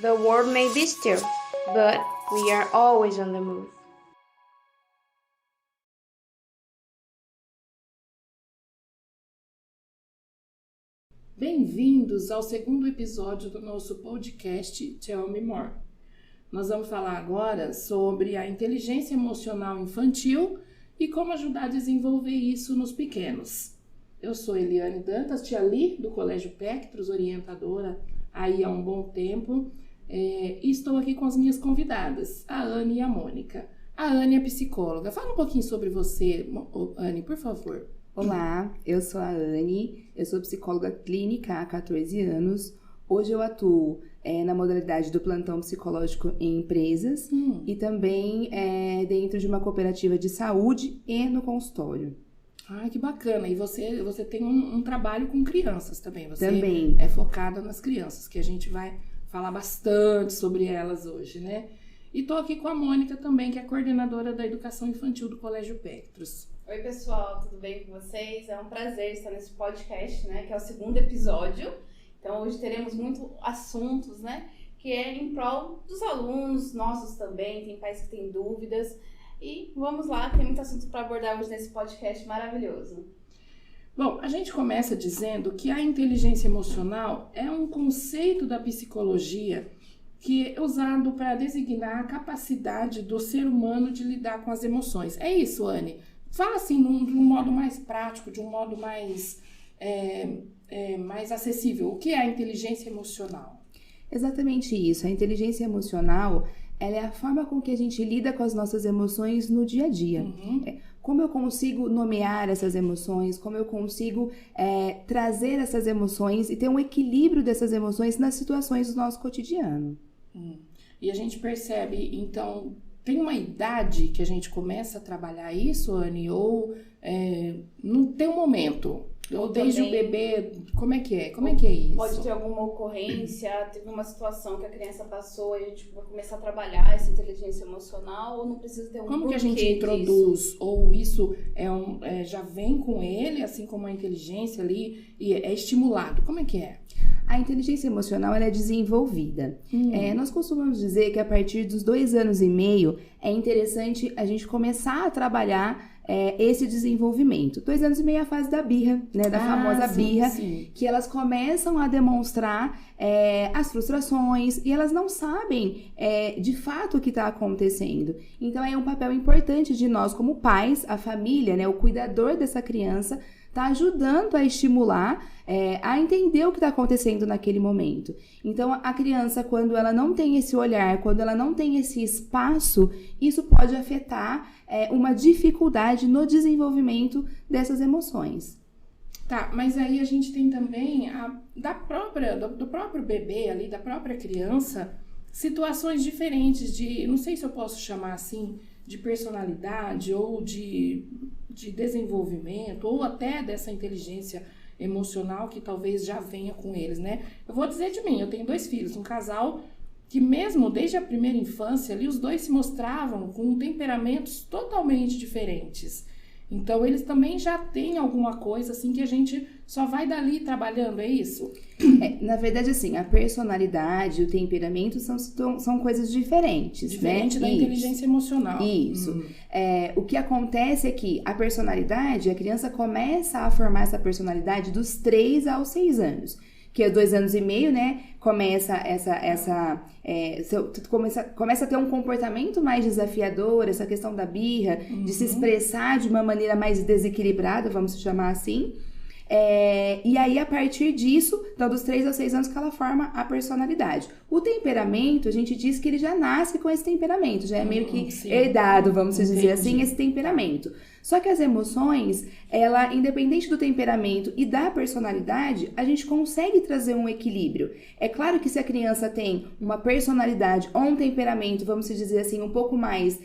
The world may be still, but we are always on the move. Bem-vindos ao segundo episódio do nosso podcast Tell Me More. Nós vamos falar agora sobre a inteligência emocional infantil e como ajudar a desenvolver isso nos pequenos. Eu sou Eliane Dantas, tia Li, do Colégio Pectros, orientadora aí há um bom tempo, e estou aqui com as minhas convidadas, a Anne e a Mônica. A Anne é psicóloga. Fala um pouquinho sobre você, Anne, por favor. Olá, eu sou a Anne, eu sou psicóloga clínica há 14 anos. Hoje eu atuo na modalidade do plantão psicológico em empresas e também dentro de uma cooperativa de saúde e no consultório. Ah, que bacana. E você tem um trabalho com crianças também. Você também é focada nas crianças, que a gente vai falar bastante sobre elas hoje, né? E tô aqui com a Mônica também, que é coordenadora da educação infantil do Colégio Pectros. Oi, pessoal, tudo bem com vocês? É um prazer estar nesse podcast, né, que é o segundo episódio. Então, hoje teremos muitos assuntos, né, que é em prol dos alunos, nossos também, tem pais que têm dúvidas. E vamos lá, tem muito assunto para abordar hoje nesse podcast maravilhoso. Bom, a gente começa dizendo que a inteligência emocional é um conceito da psicologia que é usado para designar a capacidade do ser humano de lidar com as emoções. É isso, Anne? Fala assim, de um modo mais prático, de um modo mais acessível. O que é a inteligência emocional? Exatamente isso. A inteligência emocional, ela é a forma com que a gente lida com as nossas emoções no dia a dia. Como eu consigo nomear essas emoções, como eu consigo trazer essas emoções e ter um equilíbrio dessas emoções nas situações do nosso cotidiano. E a gente percebe, então, tem uma idade que a gente começa a trabalhar isso, Anne? Ou não tem um momento? Ou desde o bebê, como é que é? Como é que é isso? Pode ter alguma ocorrência, teve uma situação que a criança passou e a gente vai começar a trabalhar essa inteligência emocional, ou não precisa ter um Como que a porquê gente introduz? disso? Ou isso já vem com ele, assim como a inteligência ali, e é estimulado? Como é que é? A inteligência emocional ela é desenvolvida. Nós costumamos dizer que a partir dos 2 anos e meio é interessante a gente começar a trabalhar esse desenvolvimento. 2 anos e meio é a fase da birra, né? Da famosa birra, que elas começam a demonstrar as frustrações e elas não sabem de fato o que está acontecendo. Então é um papel importante de nós como pais, a família, né? O cuidador dessa criança, tá ajudando a estimular, a entender o que está acontecendo naquele momento. Então, a criança, quando ela não tem esse olhar, quando ela não tem esse espaço, isso pode afetar uma dificuldade no desenvolvimento dessas emoções. Tá, mas aí a gente tem também do próprio bebê ali, da própria criança, situações diferentes de, não sei se eu posso chamar assim, de personalidade ou de desenvolvimento, ou até dessa inteligência emocional que talvez já venha com eles, né? Eu vou dizer de mim, eu tenho 2 filhos, um casal que mesmo desde a primeira infância ali, os 2 se mostravam com temperamentos totalmente diferentes. Então, eles também já têm alguma coisa assim que a gente só vai dali trabalhando, é isso? Na verdade, assim, a personalidade, o temperamento são coisas diferentes, Diferente né? da inteligência emocional. Isso. O que acontece é que a personalidade, a criança começa a formar essa personalidade dos 3 aos 6 anos. Que é 2 anos e meio, né? Começa começa a ter um comportamento mais desafiador, essa questão da birra, de se expressar de uma maneira mais desequilibrada, vamos chamar assim. E aí, a partir disso, então dos 3 aos 6 anos que ela forma a personalidade. O temperamento, a gente diz que ele já nasce com esse temperamento, já é meio que herdado, vamos dizer assim, esse temperamento. Só que as emoções, ela, independente do temperamento e da personalidade, a gente consegue trazer um equilíbrio. É claro que se a criança tem uma personalidade ou um temperamento, vamos dizer assim, um pouco mais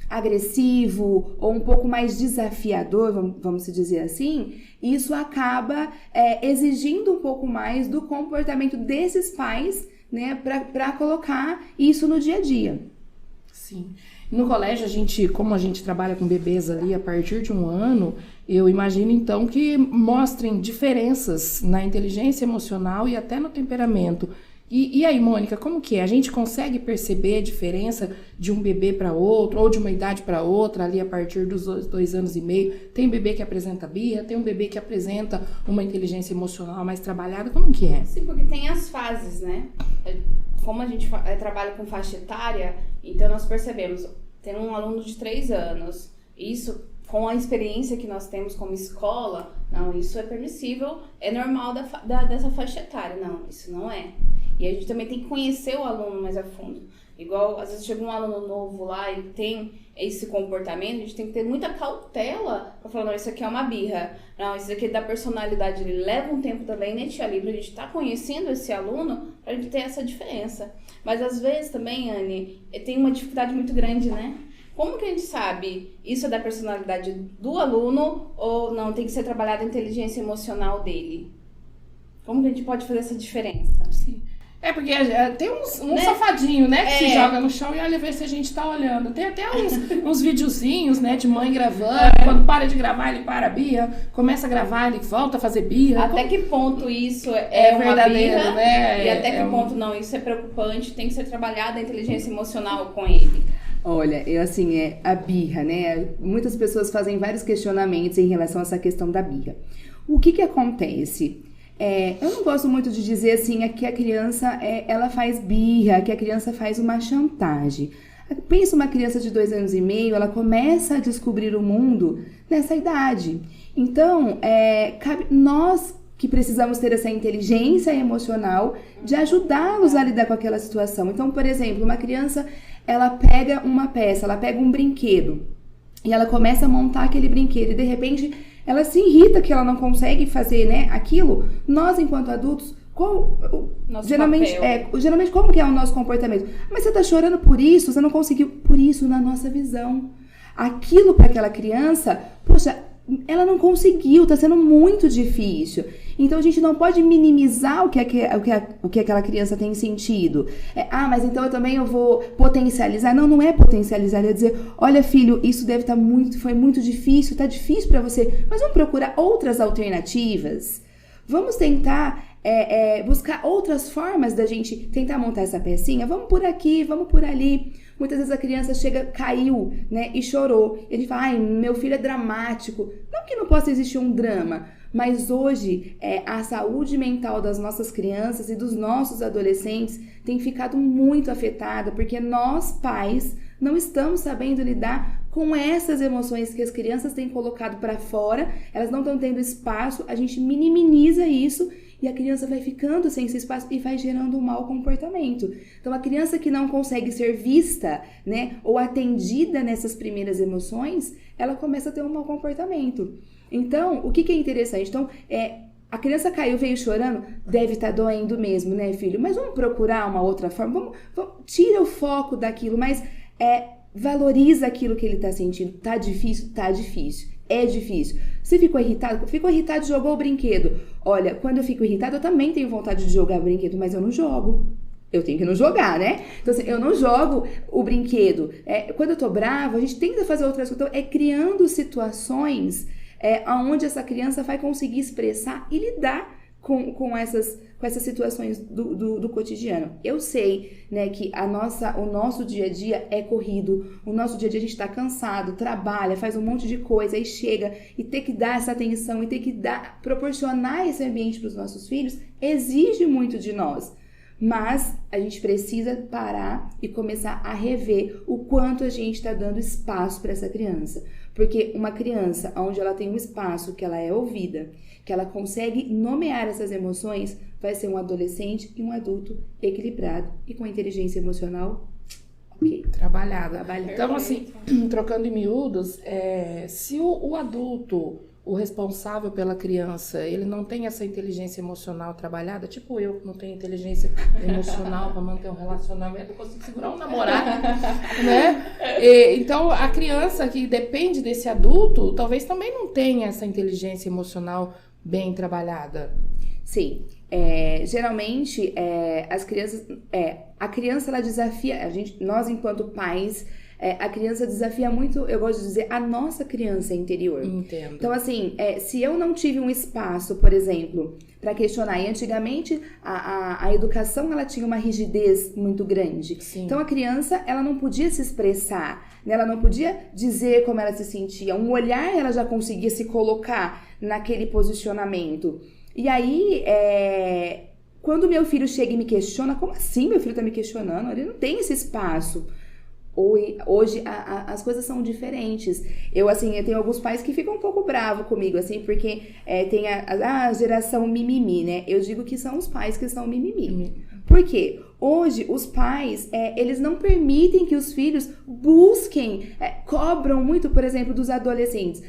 agressivo ou um pouco mais desafiador, vamos dizer assim, isso acaba exigindo um pouco mais do comportamento desses pais, né, para colocar isso no dia a dia. Sim. No colégio, como a gente trabalha com bebês ali a partir de 1 ano, eu imagino então que mostrem diferenças na inteligência emocional e até no temperamento. E aí, Mônica, como que é? A gente consegue perceber a diferença de um bebê para outro, ou de uma idade para outra, ali a partir dos 2 anos e meio? Tem bebê que apresenta birra, tem um bebê que apresenta uma inteligência emocional mais trabalhada, como que é? Sim, porque tem as fases, né? Como a gente trabalha com faixa etária, então nós percebemos, tem um aluno de 3 anos, isso com a experiência que nós temos como escola, não, isso é permissível, é normal dessa faixa etária. Não, isso não é. E a gente também tem que conhecer o aluno mais a fundo. Igual, às vezes chega um aluno novo lá e tem esse comportamento, a gente tem que ter muita cautela pra falar, não, isso aqui é uma birra. Não, isso aqui é da personalidade, ele leva um tempo também, né, tia, ali, pra gente estar conhecendo esse aluno, pra gente ter essa diferença. Mas às vezes também, Anne, tem uma dificuldade muito grande, né? Como que a gente sabe isso é da personalidade do aluno ou não, tem que ser trabalhada a inteligência emocional dele? Como que a gente pode fazer essa diferença? Sim. É porque tem um Né? safadinho, né? Que se É. joga no chão e olha ver se a gente tá olhando. Tem até uns videozinhos, né? De mãe gravando. Quando para de gravar, ele para a birra. Começa a gravar, ele volta a fazer birra. Até Como- que ponto isso é uma verdadeiro, birra, né? e até que É um- ponto não, isso é preocupante, tem que ser trabalhada a inteligência emocional com ele. Olha, a birra, né? Muitas pessoas fazem vários questionamentos em relação a essa questão da birra. O que acontece? Eu não gosto muito de dizer assim que a criança ela faz birra, que a criança faz uma chantagem. Pensa uma criança de 2 anos e meio, ela começa a descobrir o mundo nessa idade. Então, cabe nós que precisamos ter essa inteligência emocional de ajudá-los a lidar com aquela situação. Então, por exemplo, uma criança, ela pega uma peça, ela pega um brinquedo e ela começa a montar aquele brinquedo e de repente ela se irrita que ela não consegue fazer, né, aquilo. Nós, enquanto adultos, geralmente como que é o nosso comportamento? Mas você tá chorando por isso, você não conseguiu. Por isso, na nossa visão, aquilo para aquela criança, poxa, ela não conseguiu, tá sendo muito difícil. Então a gente não pode minimizar o que aquela criança tem sentido. Mas então eu vou potencializar. Não é potencializar, é dizer, olha filho, isso deve estar foi muito difícil, tá difícil para você, mas vamos procurar outras alternativas. Vamos tentar buscar outras formas da gente tentar montar essa pecinha. Vamos por aqui, vamos por ali. Muitas vezes a criança caiu, né, e chorou. E a gente fala, meu filho é dramático. Não que não possa existir um drama, mas hoje a saúde mental das nossas crianças e dos nossos adolescentes tem ficado muito afetada, porque nós, pais, não estamos sabendo lidar com essas emoções que as crianças têm colocado para fora, elas não estão tendo espaço, a gente minimiza isso e a criança vai ficando sem esse espaço e vai gerando um mau comportamento. Então, a criança que não consegue ser vista, né, ou atendida nessas primeiras emoções, ela começa a ter um mau comportamento. Então, o que é interessante? Então, a criança caiu, veio chorando, deve estar doendo mesmo, né, filho? Mas vamos procurar uma outra forma, tira o foco daquilo, mas valoriza aquilo que ele está sentindo. Tá difícil? Tá difícil. É difícil. Você ficou irritado? Ficou irritado e jogou o brinquedo. Olha, quando eu fico irritado, eu também tenho vontade de jogar o brinquedo, mas eu não jogo. Eu tenho que não jogar, né? Então, assim, eu não jogo o brinquedo. Quando eu tô brava, a gente tenta fazer outras coisas. Então, criando situações onde essa criança vai conseguir expressar e lidar com essas situações do cotidiano. Eu sei, né, que o nosso dia a dia é corrido, o nosso dia a dia a gente tá cansado, trabalha, faz um monte de coisa, aí chega e ter que dar essa atenção e ter que proporcionar esse ambiente para os nossos filhos exige muito de nós. Mas a gente precisa parar e começar a rever o quanto a gente está dando espaço para essa criança. Porque uma criança onde ela tem um espaço, que ela é ouvida, que ela consegue nomear essas emoções, vai ser um adolescente e um adulto equilibrado e com inteligência emocional trabalhada. Então, assim, trocando em miúdos, se o adulto, o responsável pela criança, ele não tem essa inteligência emocional trabalhada, tipo eu, que não tenho inteligência emocional para manter um relacionamento, eu consigo segurar um namorado, né? Então, a criança que depende desse adulto, talvez também não tenha essa inteligência emocional bem trabalhada. Sim. Geralmente, as crianças... a criança, ela desafia... nós, enquanto pais, a criança desafia muito, eu gosto de dizer, a nossa criança interior. Entendo. Então, assim, se eu não tive um espaço, por exemplo, para questionar, e antigamente a educação, ela tinha uma rigidez muito grande. Sim. Então, a criança, ela não podia se expressar, né? Ela não podia dizer como ela se sentia. Um olhar, ela já conseguia se colocar naquele posicionamento. E aí, quando meu filho chega e me questiona, como assim meu filho tá me questionando? Ele não tem esse espaço. Hoje as coisas são diferentes. Eu tenho alguns pais que ficam um pouco bravos comigo, assim, porque tem a geração mimimi, né? Eu digo que são os pais que são mimimi. Por quê? Hoje, os pais, eles não permitem que os filhos busquem, cobram muito, por exemplo, dos adolescentes.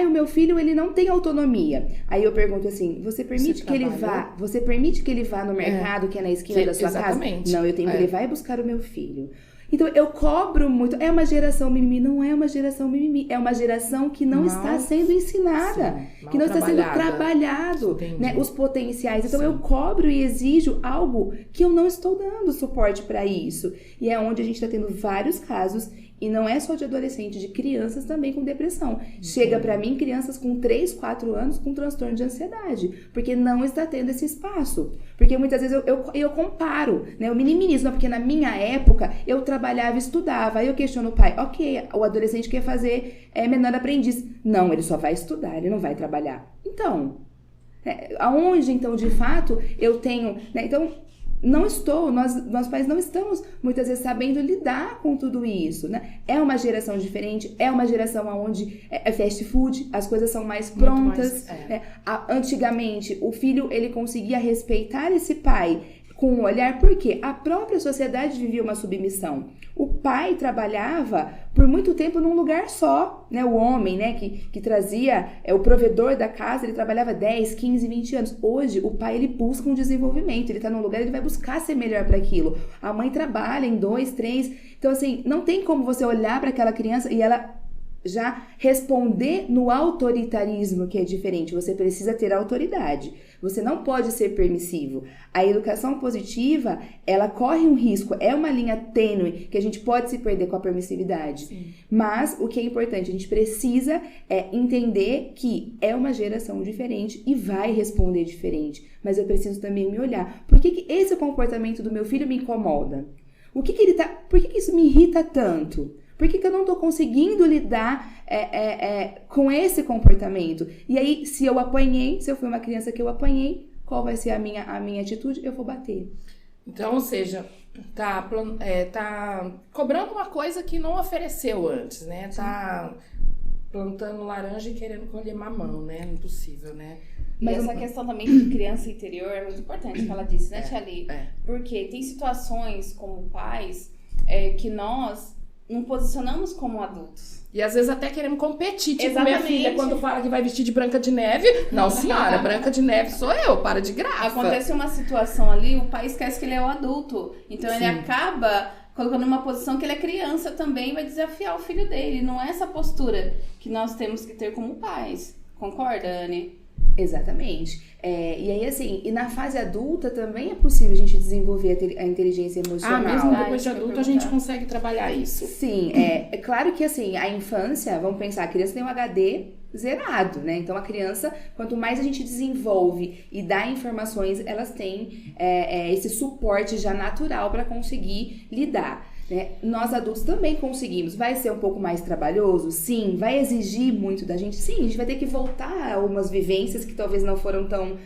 O meu filho, ele não tem autonomia. Aí eu pergunto assim, você permite que ele vá no mercado que é na esquina da sua exatamente. casa? Não, eu tenho que levar e buscar o meu filho. Então, eu cobro muito. É uma geração mimimi? Não é uma geração mimimi. É uma geração que não está sendo ensinada. Sim, que não está sendo trabalhado, né, os potenciais. Então, eu cobro e exijo algo que eu não estou dando suporte para isso. E é onde a gente está tendo vários casos, e não é só de adolescente, de crianças também com depressão. Chega para mim crianças com 3, 4 anos com transtorno de ansiedade, porque não está tendo esse espaço. Porque muitas vezes eu comparo, né, eu minimizo, porque na minha época eu trabalhava e estudava. Aí eu questiono o pai, ok, o adolescente quer fazer menor aprendiz. Não, ele só vai estudar, ele não vai trabalhar. Então, aonde então de fato eu tenho, né, então nós pais não estamos muitas vezes sabendo lidar com tudo isso, né? É uma geração diferente, é uma geração onde é fast food, as coisas são mais prontas. Antigamente, o filho, ele conseguia respeitar esse pai com um olhar, porque a própria sociedade vivia uma submissão. O pai trabalhava por muito tempo num lugar só, né? O homem, né, que trazia, o provedor da casa, ele trabalhava 10, 15, 20 anos. Hoje, o pai, ele busca um desenvolvimento, ele tá num lugar, ele vai buscar ser melhor para aquilo. A mãe trabalha em 2, 3. Então, assim, não tem como você olhar para aquela criança e ela já responder no autoritarismo, que é diferente. Você precisa ter autoridade. Você não pode ser permissivo. A educação positiva, ela corre um risco, é uma linha tênue que a gente pode se perder com a permissividade. Sim. Mas o que é importante, a gente precisa entender que é uma geração diferente e vai responder diferente. Mas eu preciso também me olhar. Por que esse comportamento do meu filho me incomoda? Por que isso me irrita tanto? Por que eu não estou conseguindo lidar com esse comportamento? E aí, se eu fui uma criança que eu apanhei, qual vai ser a minha atitude? Eu vou bater. Então, ou seja, tá cobrando uma coisa que não ofereceu antes, né? Tá plantando laranja e querendo colher mamão, né? Impossível, né? Mas essa questão também de criança interior é muito importante, que ela disse, né, Tia Li? Porque tem situações como pais que nós não posicionamos como adultos. E às vezes até queremos competir, tipo minha filha quando fala que vai vestir de Branca de Neve. Não, senhora, Branca de Neve sou eu, para de graça. Acontece uma situação ali, o pai esquece que ele é o adulto. Então ele acaba colocando numa posição que ele é criança também, vai desafiar o filho dele. Não é essa postura que nós temos que ter como pais. Concorda, Anne? Exatamente. E aí, assim, e na fase adulta também é possível a gente desenvolver a inteligência emocional. Mesmo depois de adulto a gente consegue trabalhar isso. Sim, é claro que, assim, a infância, vamos pensar, a criança tem um HD zerado, né? Então, a criança, quanto mais a gente desenvolve e dá informações, elas têm esse suporte já natural para conseguir lidar. Nós adultos também conseguimos. Vai ser um pouco mais trabalhoso? Sim. Vai exigir muito da gente? Sim. A gente vai ter que voltar a algumas vivências que talvez não foram tão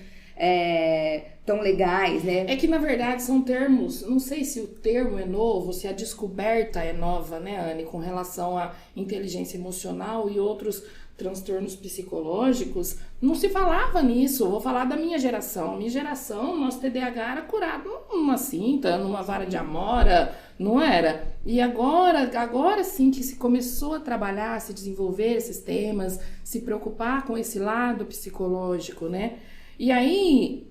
legais, né? É que, na verdade, são termos... Não sei se o termo é novo, se a descoberta é nova, né, Anne? Com relação à inteligência emocional e outros transtornos psicológicos, não se falava nisso. Vou falar da minha geração. Minha geração, nosso TDAH era curado numa cinta, numa vara de amora, não era? E agora sim que se começou a trabalhar, a se desenvolver esses temas, se preocupar com esse lado psicológico, né? E aí,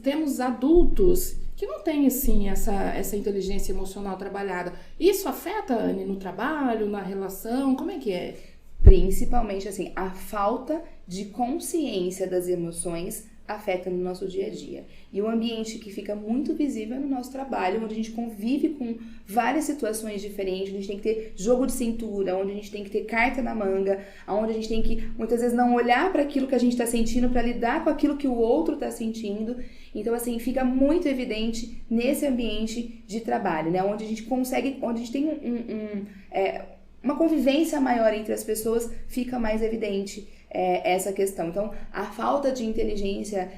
temos adultos que não têm, assim, essa inteligência emocional trabalhada. Isso afeta, Anne, no trabalho, na relação? Como é que é? Principalmente, assim, a falta de consciência das emoções afeta no nosso dia a dia. E o ambiente que fica muito visível é no nosso trabalho, onde a gente convive com várias situações diferentes, onde a gente tem que ter jogo de cintura, onde a gente tem que ter carta na manga, onde a gente tem que, muitas vezes, não olhar para aquilo que a gente está sentindo, para lidar com aquilo que o outro está sentindo. Então, assim, fica muito evidente nesse ambiente de trabalho, né? Onde a gente consegue, onde a gente tem uma convivência maior entre as pessoas, fica mais evidente essa questão. Então, a falta de inteligência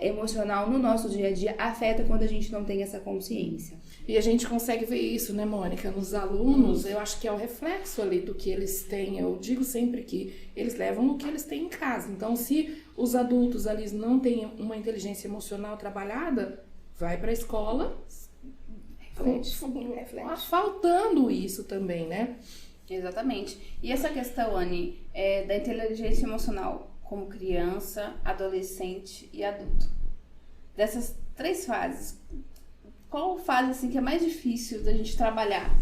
emocional no nosso dia a dia afeta quando a gente não tem essa consciência. E a gente consegue ver isso, né, Mônica? Nos alunos, eu acho que é o reflexo ali do que eles têm. Eu digo sempre que eles levam o que eles têm em casa. Então, se os adultos ali não têm uma inteligência emocional trabalhada, vai para a escola Reflete. faltando isso também, né? Exatamente. E essa questão, Anny, da inteligência emocional como criança, adolescente e adulto. Dessas 3 fases, qual fase assim, que é mais difícil da gente trabalhar?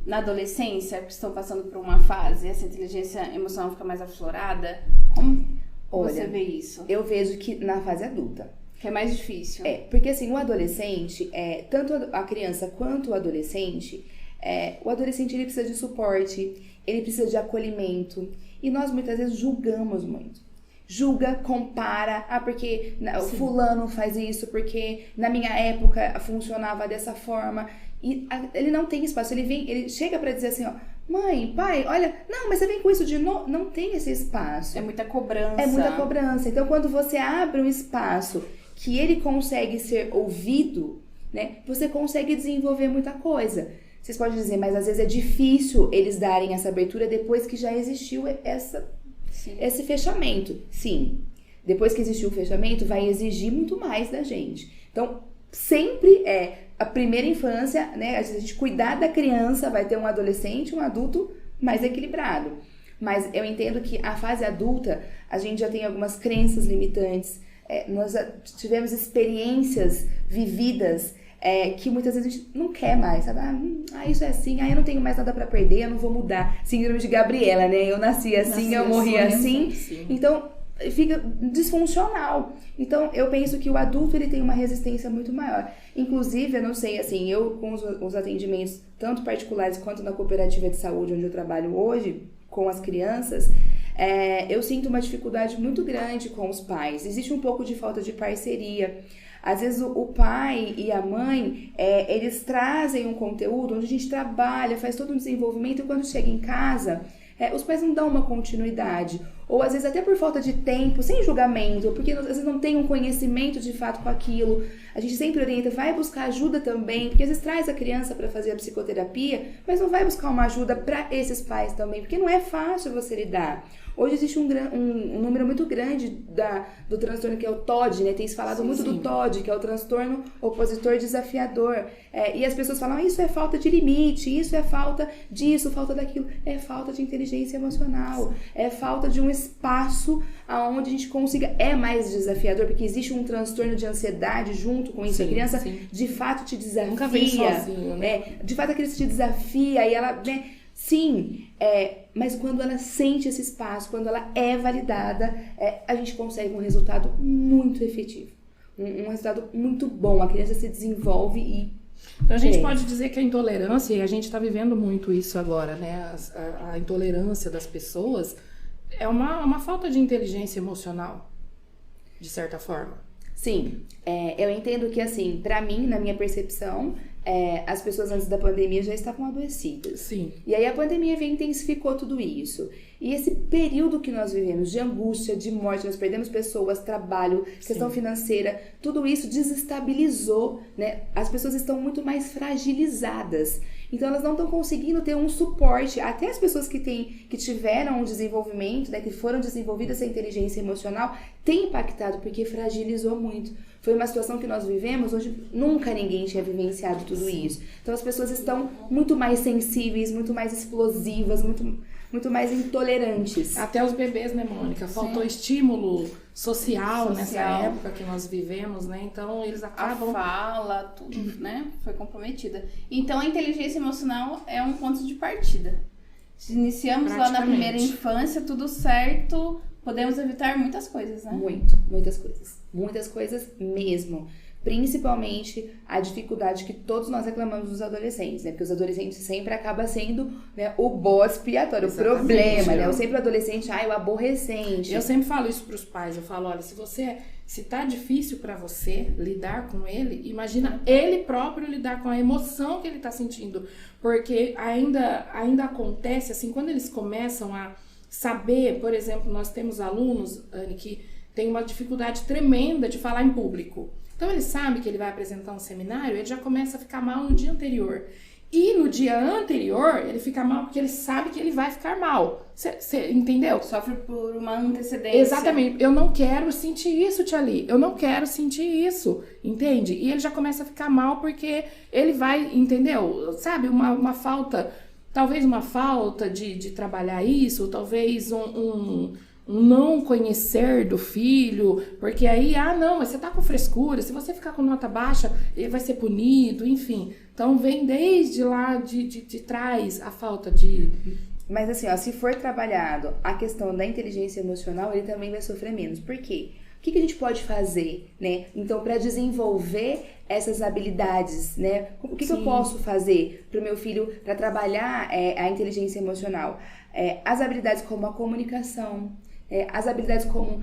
Na adolescência, que estão passando por uma fase, essa inteligência emocional fica mais aflorada? Como você vê isso? Eu vejo que na fase adulta. Que é mais difícil. Porque assim, o adolescente, tanto a criança quanto o adolescente ele precisa de suporte, ele precisa de acolhimento. E nós muitas vezes julgamos muito. Julga, compara, porque o fulano faz isso, porque na minha época funcionava dessa forma. E ele não tem espaço, ele chega pra dizer assim, ó, mãe, pai, olha, não, mas você vem com isso de novo. Não tem esse espaço. É muita cobrança. É muita cobrança. Então, quando você abre um espaço que ele consegue ser ouvido, né, você consegue desenvolver muita coisa. Vocês podem dizer, mas às vezes é difícil eles darem essa abertura depois que já existiu esse fechamento. Sim, depois que existiu o fechamento, vai exigir muito mais da gente. Então, sempre a primeira infância, né, a gente cuidar da criança, vai ter um adolescente, um adulto mais equilibrado. Mas eu entendo que a fase adulta, a gente já tem algumas crenças limitantes, nós tivemos experiências vividas que muitas vezes a gente não quer mais, sabe? Isso é assim, eu não tenho mais nada pra perder, eu não vou mudar. Síndrome de Gabriela, né? Eu nasci assim, eu morri assim. Então, fica disfuncional. Então, eu penso que o adulto, ele tem uma resistência muito maior. Inclusive, eu não sei, assim, eu com os atendimentos, tanto particulares quanto na cooperativa de saúde, onde eu trabalho hoje, com as crianças, eu sinto uma dificuldade muito grande com os pais. Existe um pouco de falta de parceria. Às vezes o pai e a mãe, eles trazem um conteúdo onde a gente trabalha, faz todo um desenvolvimento, e quando chega em casa, os pais não dão uma continuidade. Ou às vezes até por falta de tempo, sem julgamento, porque às vezes não tem um conhecimento de fato com aquilo. A gente sempre orienta, vai buscar ajuda também, porque às vezes traz a criança para fazer a psicoterapia, mas não vai buscar uma ajuda para esses pais também, porque não é fácil você lidar. Hoje existe um número muito grande do transtorno que é o TOD, né? Tem se falado muito do TOD, que é o transtorno opositor desafiador. E as pessoas falam, isso é falta de limite, isso é falta disso, falta daquilo. É falta de inteligência emocional, é falta de um espaço onde a gente consiga... É mais desafiador, porque existe um transtorno de ansiedade junto com isso. A criança, de fato, te desafia. Nunca vem sozinho, né? De fato, a criança te desafia e ela... né? Sim, mas quando ela sente esse espaço, quando ela é validada, a gente consegue um resultado muito efetivo. Um resultado muito bom. A criança se desenvolve e... Então a gente pode dizer que a intolerância, e a gente está vivendo muito isso agora, né? A intolerância das pessoas é uma falta de inteligência emocional, de certa forma. Sim, eu entendo que, assim, pra mim, na minha percepção, as pessoas antes da pandemia já estavam adoecidas. Sim. E aí a pandemia veio e intensificou tudo isso. E esse período que nós vivemos de angústia, de morte, nós perdemos pessoas, trabalho, questão financeira, tudo isso desestabilizou, né? As pessoas estão muito mais fragilizadas. Então elas não estão conseguindo ter um suporte. Até as pessoas que tiveram um desenvolvimento, né, que foram desenvolvidas essa inteligência emocional, tem impactado porque fragilizou muito. Foi uma situação que nós vivemos onde nunca ninguém tinha vivenciado tudo isso. Então as pessoas estão muito mais sensíveis, muito mais explosivas, muito mais intolerantes. Até os bebês, né, Mônica? Faltou estímulo social nessa época que nós vivemos, né? Então eles acabam... A fala, tudo, né? Foi comprometida. Então a inteligência emocional é um ponto de partida. Se iniciamos lá na primeira infância, tudo certo, podemos evitar muitas coisas, né? Muitas coisas mesmo. Principalmente a dificuldade que todos nós reclamamos dos adolescentes, né? Porque os adolescentes sempre acabam sendo, né, o bode expiatório, o problema, né? Eu sempre o adolescente, o aborrecente. Eu sempre falo isso pros pais, eu falo, olha, se tá difícil pra você lidar com ele, imagina ele próprio lidar com a emoção que ele tá sentindo. Porque ainda acontece, assim, quando eles começam a saber, por exemplo, nós temos alunos, Anne, que tem uma dificuldade tremenda de falar em público. Então, ele sabe que ele vai apresentar um seminário, ele já começa a ficar mal no dia anterior. E no dia anterior, ele fica mal porque ele sabe que ele vai ficar mal. Você entendeu? Sofre por uma antecedência. Exatamente. Eu não quero sentir isso, Tia Li. Eu não quero sentir isso. Entende? E ele já começa a ficar mal porque ele vai, entendeu? Sabe, uma falta, talvez uma falta de trabalhar isso, ou talvez um não conhecer do filho, porque aí, não, mas você tá com frescura, se você ficar com nota baixa, ele vai ser punido, enfim. Então, vem desde lá de trás a falta de... Mas assim, se for trabalhado a questão da inteligência emocional, ele também vai sofrer menos. Por quê? O que a gente pode fazer, né? Então, para desenvolver essas habilidades, né? O que eu posso fazer para o meu filho para trabalhar a inteligência emocional? As habilidades como a comunicação, as habilidades como,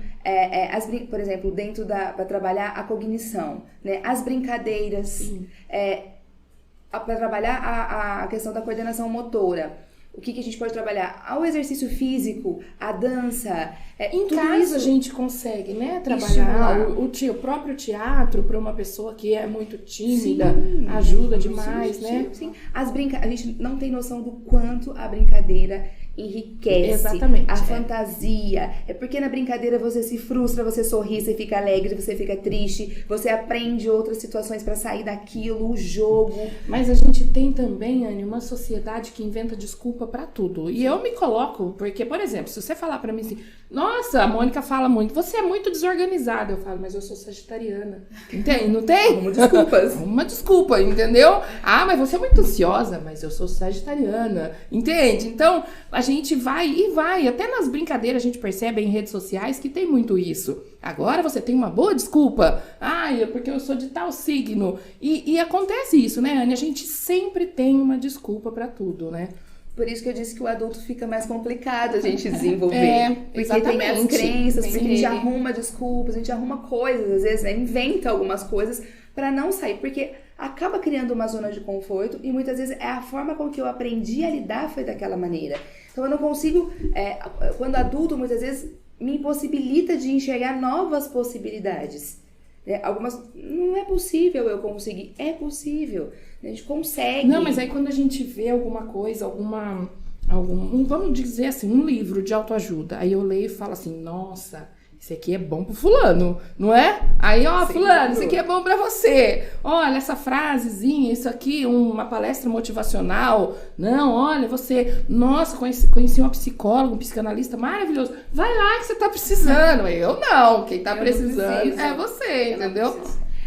por exemplo, dentro para trabalhar a cognição, né? As brincadeiras, para trabalhar a questão da coordenação motora. O que a gente pode trabalhar? O exercício físico, a dança. Em casa a gente consegue, né? Trabalhar o próprio teatro para uma pessoa que é muito tímida, ajuda demais, né? Sim. A gente não tem noção do quanto a brincadeira enriquece. Exatamente, a fantasia. É porque na brincadeira você se frustra, você sorri, você fica alegre, você fica triste, você aprende outras situações para sair daquilo, o jogo. Mas a gente tem também, Anne, uma sociedade que inventa desculpa para tudo. E eu me coloco, porque, por exemplo, se você falar para mim assim, nossa, a Mônica fala muito, você é muito desorganizada. Eu falo, mas eu sou sagitariana. Entende? Não tem? Uma desculpas. Uma desculpa, entendeu? Mas você é muito ansiosa, mas eu sou sagitariana. Entende? Então, a gente vai. Até nas brincadeiras a gente percebe em redes sociais que tem muito isso. Agora você tem uma boa desculpa. É porque eu sou de tal signo. E acontece isso, né, Anne? A gente sempre tem uma desculpa para tudo, né? Por isso que eu disse que o adulto fica mais complicado a gente desenvolver. Porque exatamente. Tem as crenças, porque a gente arruma desculpas, a gente arruma coisas, às vezes, né? Inventa algumas coisas para não sair. Porque acaba criando uma zona de conforto e muitas vezes a forma com que eu aprendi a lidar foi daquela maneira. Então eu não consigo, quando adulto, muitas vezes me impossibilita de enxergar novas possibilidades. Algumas, não é possível eu conseguir, é possível, a gente consegue. Não, mas aí quando a gente vê alguma coisa, vamos dizer assim, um livro de autoajuda, aí eu leio e falo assim, nossa, esse aqui é bom pro fulano, não é? Aí, fulano, isso aqui é bom pra você. Olha, essa frasezinha, isso aqui, uma palestra motivacional. Não, olha, você... Nossa, conheci uma psicóloga, um psicanalista maravilhoso. Vai lá que você tá precisando. Eu não, quem tá precisando é você, entendeu?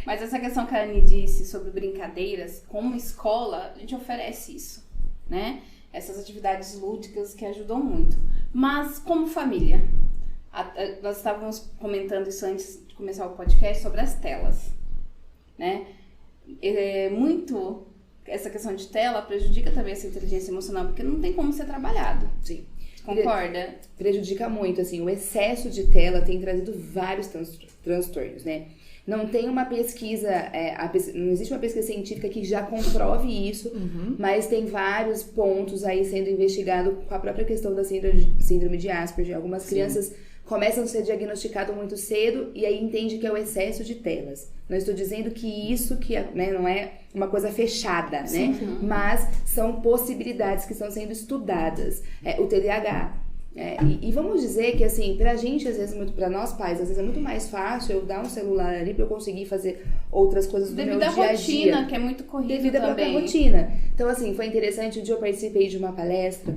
Mas essa questão que a Anne disse sobre brincadeiras, como escola, a gente oferece isso, né? Essas atividades lúdicas que ajudam muito. Mas como família... Nós estávamos comentando isso antes de começar o podcast sobre as telas, né? Muito essa questão de tela prejudica também essa inteligência emocional, porque não tem como ser trabalhado. Sim. Concorda? Prejudica muito, assim, o excesso de tela tem trazido vários transtornos, né? Não tem uma pesquisa, não existe uma pesquisa científica que já comprove isso, mas tem vários pontos aí sendo investigado com a própria questão da síndrome de Asperger. Algumas crianças começam a ser diagnosticadas muito cedo e aí entende que é o excesso de telas. Não estou dizendo que isso não é uma coisa fechada, né? Mas são possibilidades que estão sendo estudadas. O TDAH. E vamos dizer que, assim, pra gente, às vezes, pra nós pais, às vezes é muito mais fácil eu dar um celular ali pra eu conseguir fazer outras coisas do meu dia a dia. Devido à rotina, que é muito corrida devido à própria também. rotina. Então, assim, foi interessante, um dia eu participei de uma palestra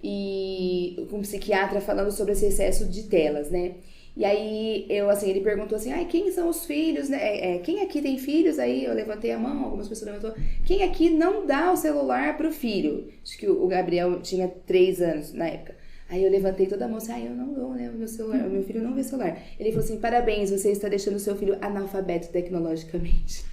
e com um psiquiatra falando sobre esse excesso de telas, né? E aí, ele perguntou assim, quem são os filhos, né? Quem aqui tem filhos? Aí eu levantei a mão, algumas pessoas levantaram. Quem aqui não dá o celular pro filho? Acho que o Gabriel tinha 3 anos na época. Aí eu levantei toda a mão assim, eu não dou, né, o meu celular, o meu filho não vê celular. Ele falou assim, parabéns, você está deixando o seu filho analfabeto tecnologicamente.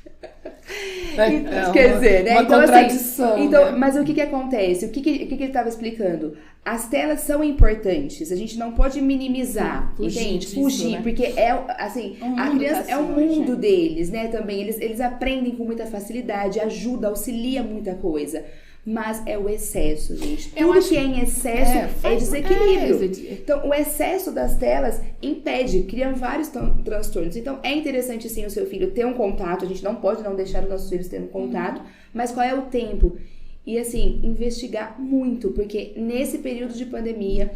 Quer dizer, né? Uma Então, contradição, assim, então, né? mas o que acontece? O que ele estava explicando? As telas são importantes, a gente não pode minimizar, entende? Fugir, né? porque é, assim, a criança é o mundo deles, né, também. Eles aprendem com muita facilidade, ajuda, auxilia muita coisa. Mas é o excesso, gente. Tudo que é em excesso é desequilíbrio. Então, o excesso das telas impede, cria vários transtornos. Então, é interessante, sim, o seu filho ter um contato. A gente não pode não deixar os nossos filhos terem um contato. Mas qual é o tempo? E, assim, investigar muito. Porque nesse período de pandemia,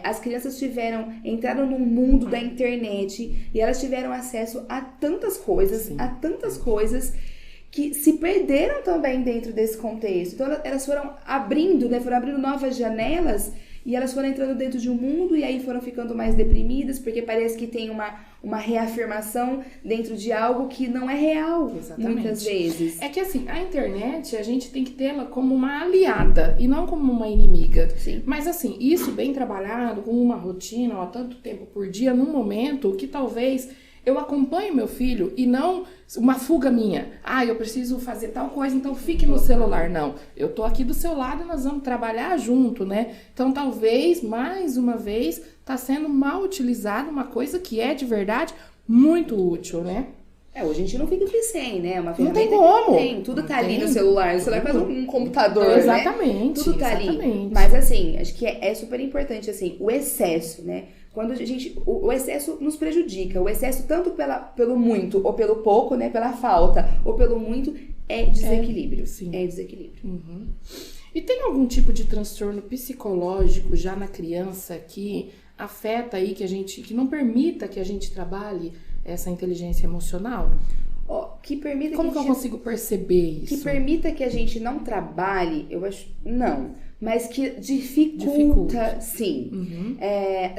as crianças entraram no mundo da internet. E elas tiveram acesso a tantas coisas, que se perderam também dentro desse contexto. Então, elas foram abrindo, né? Foram abrindo novas janelas e elas foram entrando dentro de um mundo e aí foram ficando mais deprimidas, porque parece que tem uma reafirmação dentro de algo que não é real, muitas vezes. É que, assim, a internet, a gente tem que tê-la como uma aliada e não como uma inimiga. Sim. Mas, assim, isso bem trabalhado, com uma rotina, ó, tanto tempo por dia, num momento que talvez eu acompanhe meu filho e não uma fuga minha. Eu preciso fazer tal coisa, então fique no celular. Não, eu tô aqui do seu lado e nós vamos trabalhar junto, né? Então, talvez, mais uma vez, tá sendo mal utilizada uma coisa que é, de verdade, muito útil, né? Hoje a gente não fica sem, né? Uma não tem ferramenta como. Tem, tudo tá ali no celular. O celular é quase um computador, exatamente, né? Tudo tá exatamente. ali. Mas, assim, acho que é super importante, assim, o excesso, né? Quando a gente, o excesso nos prejudica. O excesso, tanto pelo muito ou pelo pouco, né? Pela falta ou pelo muito, é desequilíbrio. Sim. É desequilíbrio. Uhum. E tem algum tipo de transtorno psicológico já na criança que afeta aí, que não permita que a gente trabalhe essa inteligência emocional? Que permita Como que eu consigo perceber isso? Que permita que a gente não trabalhe, eu acho, não. Mas que dificulta. Sim. Uhum.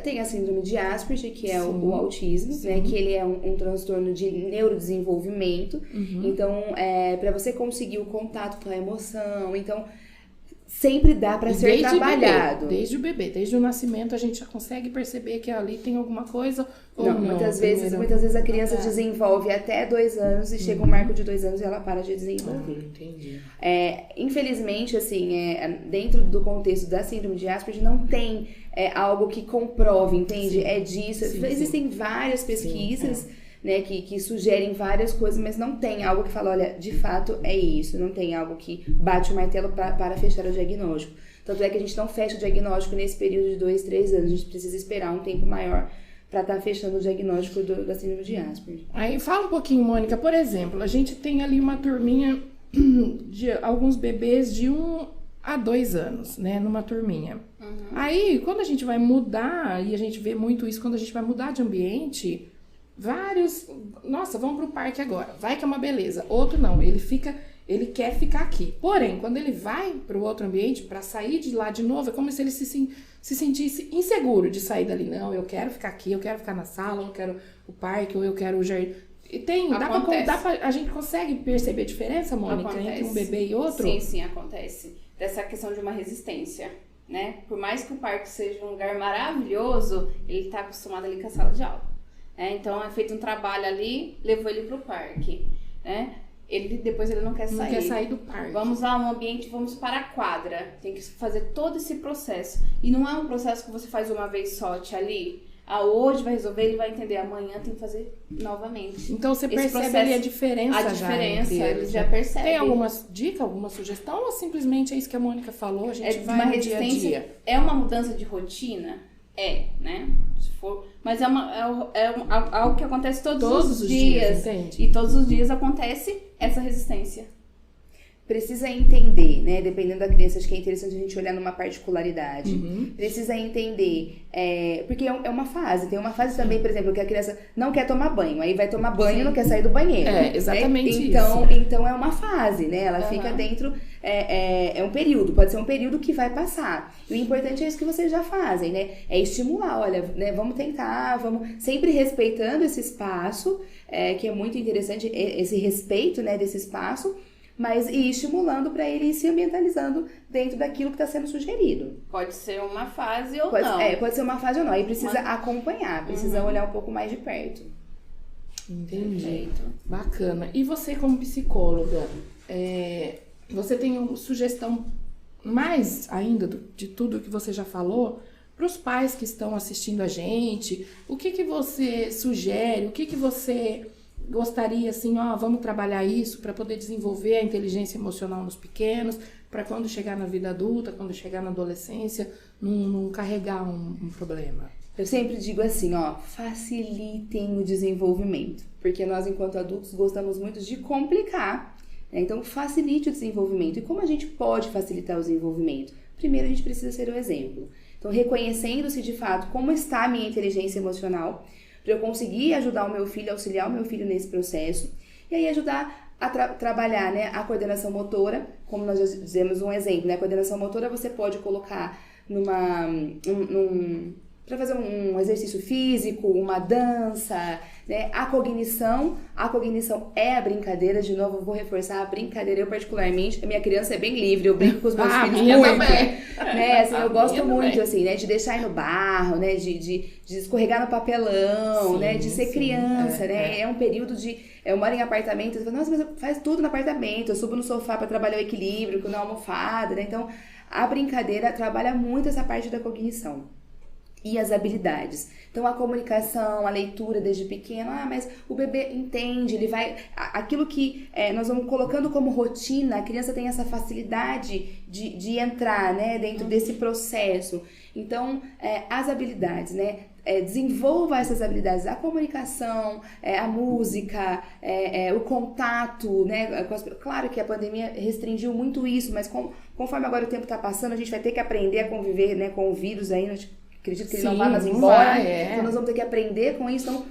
Tem a síndrome de Asperger, que é o autismo, né? Que ele é um transtorno de neurodesenvolvimento. Uhum. Então, para você conseguir o contato com a emoção, então sempre dá para ser trabalhado. Desde o bebê, desde o nascimento, a gente já consegue perceber que ali tem alguma coisa ou não. Muitas vezes a criança desenvolve até 2 anos e chega um marco de 2 anos e ela para de desenvolver. Entendi. Infelizmente, assim, dentro do contexto da síndrome de Asperger, não tem algo que comprove, entende? Sim. É disso. Existem várias pesquisas, né, que sugerem várias coisas, mas não tem algo que fala, olha, de fato é isso. Não tem algo que bate o martelo para fechar o diagnóstico. Tanto é que a gente não fecha o diagnóstico nesse período de 2, 3 anos. A gente precisa esperar um tempo maior para estar fechando o diagnóstico da síndrome de Asperger. Aí fala um pouquinho, Mônica. Por exemplo, a gente tem ali uma turminha de alguns bebês de 1 a 2 anos, né, numa turminha. Uhum. Aí, quando a gente vai mudar, e a gente vê muito isso quando a gente vai mudar de ambiente, nossa, vamos pro parque agora, vai que é uma beleza. Outro não, ele quer ficar aqui. Porém, quando ele vai pro outro ambiente, para sair de lá de novo, é como se ele se sentisse inseguro de sair dali. Não, eu quero ficar aqui, eu quero ficar na sala, eu quero o parque, ou eu quero o jardim. E a gente consegue perceber a diferença, Mônica, entre um bebê e outro? Sim, acontece. Dessa questão de uma resistência, né? Por mais que o parque seja um lugar maravilhoso, ele tá acostumado ali com a sala de aula. Então, é feito um trabalho ali, levou ele pro parque, né? Depois ele não quer sair. Não quer sair do parque. Vamos lá, um ambiente, vamos para a quadra. Tem que fazer todo esse processo. E não é um processo que você faz uma vez só, ali. Hoje vai resolver, ele vai entender. Amanhã tem que fazer novamente. Então, você percebe ali a diferença já. A diferença, eles já percebe. Tem alguma dica, alguma sugestão? Ou simplesmente é isso que a Mônica falou? A gente vai no dia a dia? É uma mudança de rotina? Né? Se for, mas é algo que acontece todos os dias. Entende? E todos os dias acontece essa resistência. Precisa entender, né? Dependendo da criança, acho que é interessante a gente olhar numa particularidade. Uhum. Precisa entender, porque é uma fase. Tem uma fase também, por exemplo, que a criança não quer tomar banho. Aí vai tomar banho e não quer sair do banheiro. Exatamente isso. isso. Então é uma fase, né? Ela fica dentro, é um período. Pode ser um período que vai passar. E o importante é isso que vocês já fazem, né? É estimular, olha, né? Vamos tentar, vamos sempre respeitando esse espaço, que é muito interessante, esse respeito, né, desse espaço. mas ir estimulando para ele ir se ambientalizando dentro daquilo que está sendo sugerido. Pode ser uma fase ou não. Pode ser uma fase ou não. Aí precisa acompanhar, precisa olhar um pouco mais de perto. Entendi. Bacana. E você, como psicóloga, você tem uma sugestão mais ainda de tudo que você já falou para os pais que estão assistindo a gente? O que você sugere? O que você gostaria, assim, vamos trabalhar isso para poder desenvolver a inteligência emocional nos pequenos, para quando chegar na vida adulta, quando chegar na adolescência, não carregar um problema? Eu sempre digo assim, facilitem o desenvolvimento, porque nós, enquanto adultos, gostamos muito de complicar, né? Então, facilite o desenvolvimento. E como a gente pode facilitar o desenvolvimento? Primeiro, a gente precisa ser o exemplo. Então, reconhecendo-se de fato como está a minha inteligência emocional, para eu conseguir ajudar o meu filho, auxiliar o meu filho nesse processo, e aí ajudar a trabalhar, né, a coordenação motora, como nós já dizemos um exemplo, né? A coordenação motora você pode colocar para fazer um exercício físico, uma dança, né? A cognição é a brincadeira. De novo, eu vou reforçar a brincadeira. Eu, particularmente, a minha criança é bem livre, eu brinco com os meus filhos minha muito. Também. Né? Assim, eu gosto muito, também. assim, né? De deixar ir no barro, né? De escorregar no papelão, Sim, né? De ser criança, né? É um período de... Eu moro em apartamento, eu falo, nossa, mas faz tudo no apartamento. Eu subo no sofá para trabalhar o equilíbrio, com a almofada, né? Então, a brincadeira trabalha muito essa parte da cognição. E as habilidades. Então, a comunicação, a leitura desde pequeno. Mas o bebê entende, ele vai... Aquilo que nós vamos colocando como rotina, a criança tem essa facilidade de entrar, né, dentro desse processo. Então, as habilidades, né? Desenvolva essas habilidades, a comunicação, a música, o contato, né? Claro que a pandemia restringiu muito isso, mas conforme agora o tempo está passando, a gente vai ter que aprender a conviver, né, com o vírus aí, acredito que ele não vai mais embora, então nós vamos ter que aprender com isso. Então,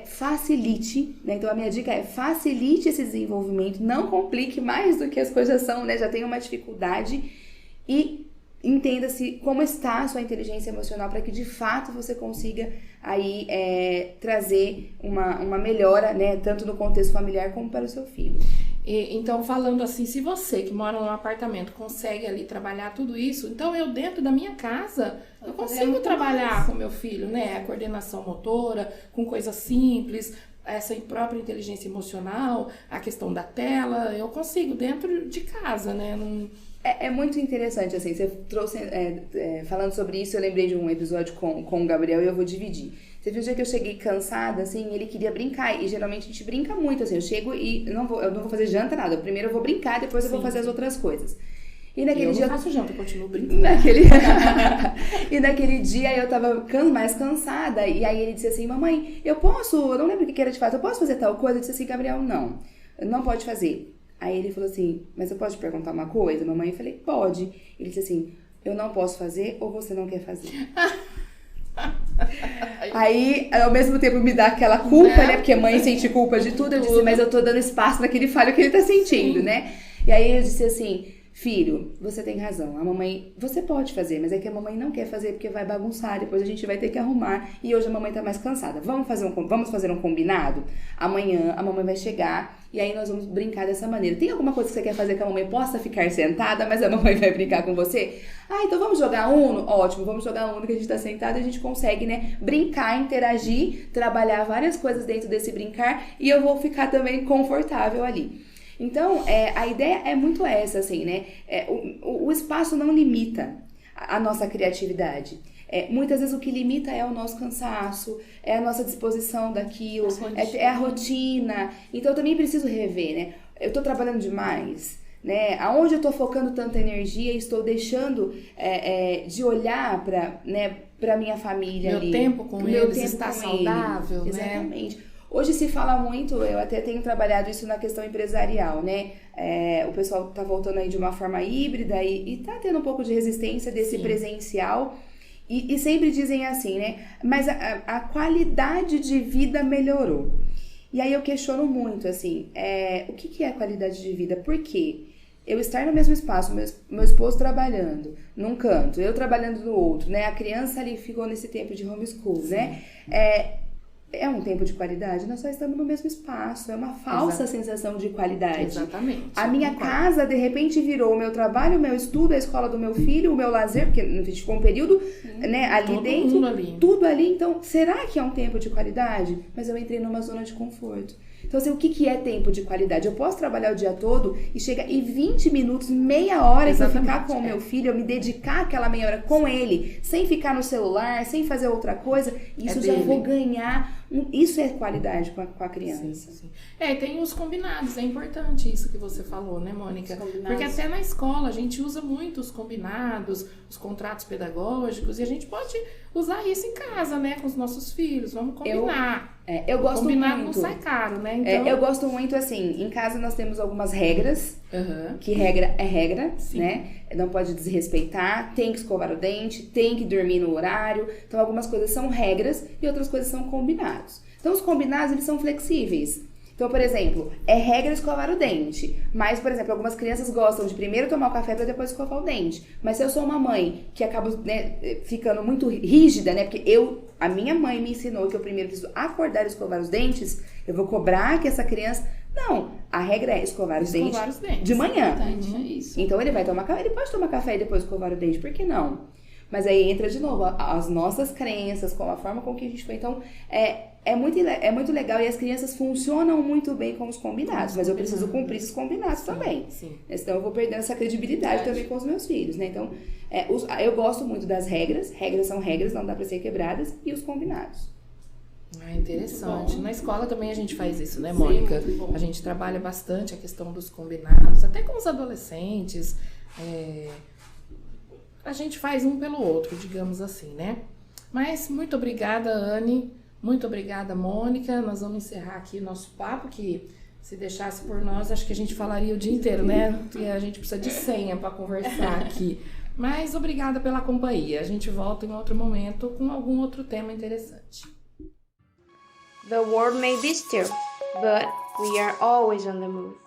facilite, né? Então a minha dica é facilite esse desenvolvimento, não complique mais do que as coisas são, né? Já tem uma dificuldade, e entenda-se como está a sua inteligência emocional para que de fato você consiga aí trazer uma melhora, né? Tanto no contexto familiar como para o seu filho. Então, falando assim, se você que mora num apartamento consegue ali trabalhar tudo isso, então eu dentro da minha casa, eu consigo trabalhar com meu filho, né? A coordenação motora, com coisas simples, essa própria inteligência emocional, a questão da tela, eu consigo dentro de casa, né? É muito interessante, assim, você trouxe, falando sobre isso, eu lembrei de um episódio com o Gabriel e eu vou dividir. Você viu o dia que eu cheguei cansada, assim, ele queria brincar, e geralmente a gente brinca muito, assim, eu chego e eu não vou fazer janta, nada, primeiro eu vou brincar, depois eu vou fazer as outras coisas. E naquele dia eu não faço janta, eu continuo brincando. E naquele dia eu tava mais cansada, e aí ele disse assim, mamãe, eu não lembro o que era de fato, eu posso fazer tal coisa? Eu disse assim, Gabriel, não pode fazer. Aí ele falou assim, mas eu posso te perguntar uma coisa, mamãe? Eu falei, pode. Ele disse assim, eu não posso fazer ou você não quer fazer? Aí, ao mesmo tempo, me dá aquela culpa, né? Porque mãe sente culpa de tudo. Eu disse, mas eu tô dando espaço para que ele fale o que ele tá sentindo, né? E aí eu disse assim, filho, você tem razão. A mamãe, você pode fazer, mas é que a mamãe não quer fazer porque vai bagunçar. Depois a gente vai ter que arrumar. E hoje a mamãe tá mais cansada. Vamos fazer um combinado? Amanhã a mamãe vai chegar e aí nós vamos brincar dessa maneira. Tem alguma coisa que você quer fazer que a mamãe possa ficar sentada, mas a mamãe vai brincar com você? Então vamos jogar Uno? Ótimo, vamos jogar Uno que a gente tá sentada e a gente consegue, né, brincar, interagir, trabalhar várias coisas dentro desse brincar e eu vou ficar também confortável ali. Então, a ideia é muito essa, assim, né? O espaço não limita a nossa criatividade. Muitas vezes o que limita é o nosso cansaço, é a nossa disposição daquilo, é a rotina. Então, eu também preciso rever, né? Eu tô trabalhando demais, né? Aonde eu tô focando tanta energia e estou deixando de olhar para minha família ali. Meu tempo com eles está saudável, né? Exatamente. Hoje se fala muito, eu até tenho trabalhado isso na questão empresarial, né? O pessoal tá voltando aí de uma forma híbrida e tá tendo um pouco de resistência desse presencial. E sempre dizem assim, né? Mas a qualidade de vida melhorou. E aí eu questiono muito, assim, o que é qualidade de vida? Por quê? Eu estar no mesmo espaço, meu esposo trabalhando num canto, eu trabalhando no outro, né? A criança ali ficou nesse tempo de homeschool, né? É um tempo de qualidade? Nós só estamos no mesmo espaço. É uma falsa sensação de qualidade. Exatamente. A minha casa, de repente, virou o meu trabalho, o meu estudo, a escola do meu filho, o meu lazer, porque a gente ficou um período, né, ali Todo dentro. mundo ali. Tudo ali. Então, será que é um tempo de qualidade? Mas eu entrei numa zona de conforto. Então, assim, o que é tempo de qualidade? Eu posso trabalhar o dia todo e chega em 20 minutos, meia hora que eu ficar com o meu filho, eu me dedicar aquela meia hora com ele, sem ficar no celular, sem fazer outra coisa, isso já vou ganhar. Isso é qualidade com a criança. Sim. Tem os combinados, é importante isso que você falou, né, Mônica? Porque até na escola a gente usa muito os combinados, os contratos pedagógicos, e a gente pode usar isso em casa, né, com os nossos filhos. Vamos combinar. Eu gosto combinado muito. não sai caro, né? Então... eu gosto muito, assim, em casa nós temos algumas regras, que regra é regra, né? Não pode desrespeitar, tem que escovar o dente, tem que dormir no horário. Então, algumas coisas são regras e outras coisas são combinados. Então, os combinados, eles são flexíveis. Então, por exemplo, é regra escovar o dente. Mas, por exemplo, algumas crianças gostam de primeiro tomar o café para depois escovar o dente. Mas se eu sou uma mãe que acaba, né, ficando muito rígida, né? Porque a minha mãe me ensinou que eu primeiro preciso acordar e escovar os dentes, eu vou cobrar que essa criança... Não, a regra é escovar os dentes de manhã. É isso. Então, ele pode tomar café e depois escovar o dente, por que não? Mas aí entra de novo as nossas crenças, com a forma com que a gente foi. Então, é muito legal e as crianças funcionam muito bem com os combinados, mas eu preciso cumprir esses combinados também. Sim. Senão eu vou perdendo essa credibilidade também com os meus filhos, né? Então, eu gosto muito das regras. Regras são regras, não dá pra ser quebradas. E os combinados. Interessante. Na escola também a gente faz isso, né, Mônica? A gente trabalha bastante a questão dos combinados, até com os adolescentes. A gente faz um pelo outro, digamos assim, né? Mas muito obrigada, Anne. Muito obrigada, Mônica. Nós vamos encerrar aqui o nosso papo, que se deixasse por nós, acho que a gente falaria o dia inteiro, né? Porque a gente precisa de senha para conversar aqui. Mas obrigada pela companhia. A gente volta em outro momento com algum outro tema interessante. The world may be still, but we are always on the move.